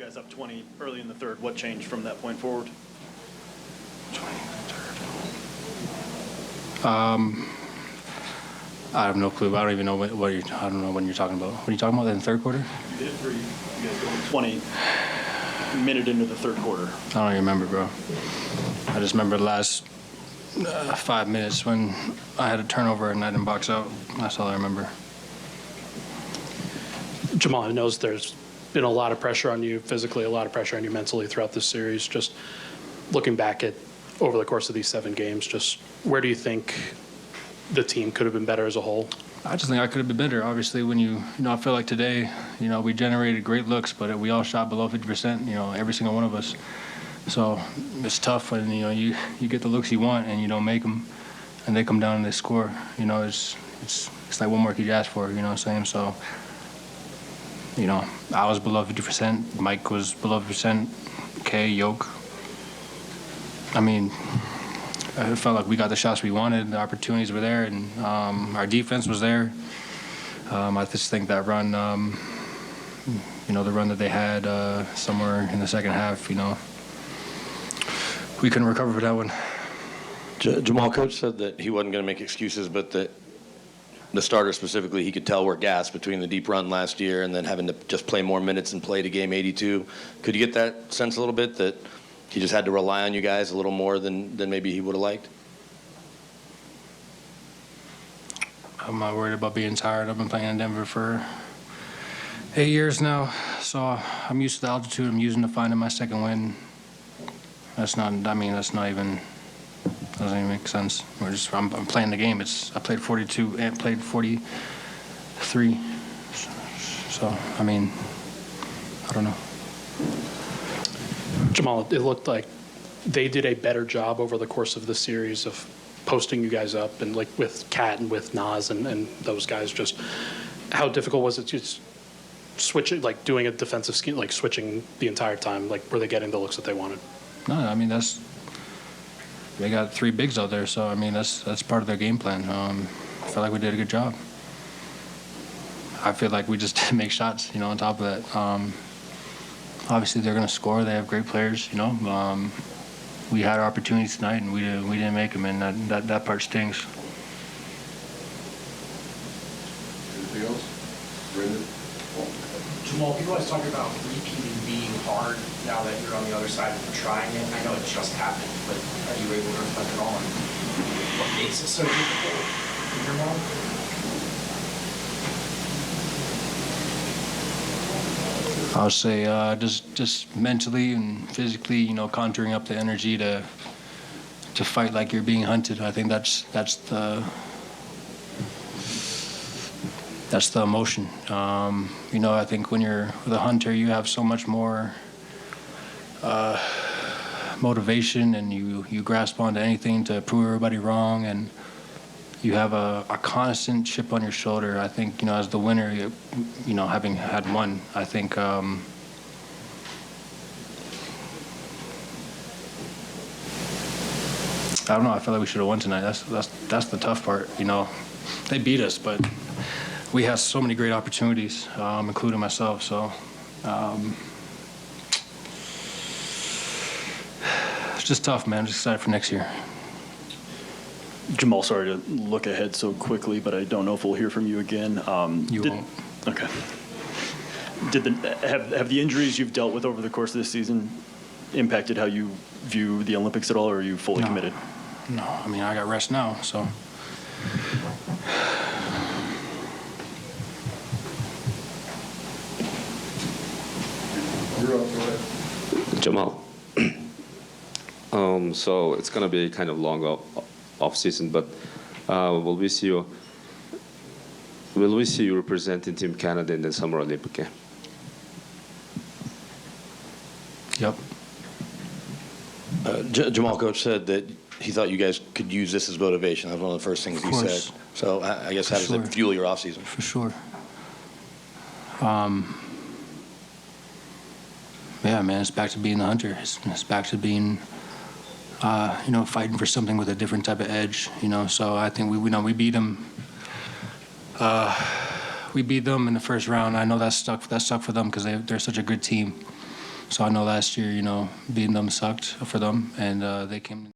guys up 20 early in the third. What changed from that point forward? 20 in the third. I have no clue. I don't even know I don't know when you're talking about. What are you talking about in the third quarter? You did three. You guys go 20 minute into the third quarter. I don't even remember, bro. I just remember the last 5 minutes when I had a turnover and I didn't box out. That's all I remember. Jamal, I know there's been a lot of pressure on you physically, a lot of pressure on you mentally throughout this series. Just looking back at over the course of these 7 games, just where do you think the team could have been better as a whole? I just think I could have been better. Obviously, when I feel like today, we generated great looks, but we all shot below 50%, every single one of us. So it's tough when, you get the looks you want and you don't make them, and they come down and they score. It's like, what more could you ask for, you know what I'm saying? So, I was below 50%, Mike was below 50%, K, Yoke. I mean, I felt like we got the shots we wanted, the opportunities were there, and our defense was there. I just think that run, the run that they had somewhere in the second half, we couldn't recover for that one. Jamal, coach said that he wasn't going to make excuses, but that the starter specifically, he could tell we're gassed between the deep run last year and then having to just play more minutes and play to game 82. Could you get that sense a little bit, that he just had to rely on you guys a little more than maybe he would have liked? I'm not worried about being tired. I've been playing in Denver for 8 years now, so I'm used to the altitude. I'm using to finding my second win. Doesn't even make sense. I'm playing the game. I played 42 and played 43. So, I don't know. Jamal, it looked like they did a better job over the course of the series of posting you guys up, and like with Kat and with Nas and those guys. Just how difficult was it just switching, like doing a defensive scheme, like switching the entire time? Like, were they getting the looks that they wanted? No, they got 3 bigs out there, so that's part of their game plan. I feel like we did a good job. I feel like we just didn't make shots, on top of that. Obviously, they're going to score. They have great players, We had our opportunities tonight, and we didn't make them, and that part stings. Anything else? Brendan? Jamal, people always talk about repeating being hard now that you're on the other side of trying it. I know it just happened, but are you able to reflect at all on what makes it so difficult in your mind? I would say just mentally and physically, conjuring up the energy to fight like you're being hunted. I think that's the emotion. I think when you're the hunter, you have so much more motivation, and you grasp onto anything to prove everybody wrong, and you have a constant chip on your shoulder. I think, as the winner, having had won, I think I don't know. I feel like we should have won tonight. That's the tough part. They beat us, but we had so many great opportunities, including myself. So it's just tough, man. I'm just excited for next year. Jamal, sorry to look ahead so quickly, but I don't know if we'll hear from you again. You won't. Okay. Have the injuries you've dealt with over the course of this season impacted how you view the Olympics at all, or are you fully committed? No, I got rest now, so. You're up, go ahead. Jamal. So it's gonna be kind of long off season, but will we see you representing Team Canada in the Summer Olympic game? Yep. Jamal, coach said that he thought you guys could use this as motivation. That was one of the first things he said. So I guess how does it fuel your off season? For sure. Yeah, man, it's back to being the hunter. It's back to being, fighting for something with a different type of edge. So I think we beat them. We beat them in the first round. I know that stuck for them because they're such a good team. So I know last year, beating them sucked for them, and they came.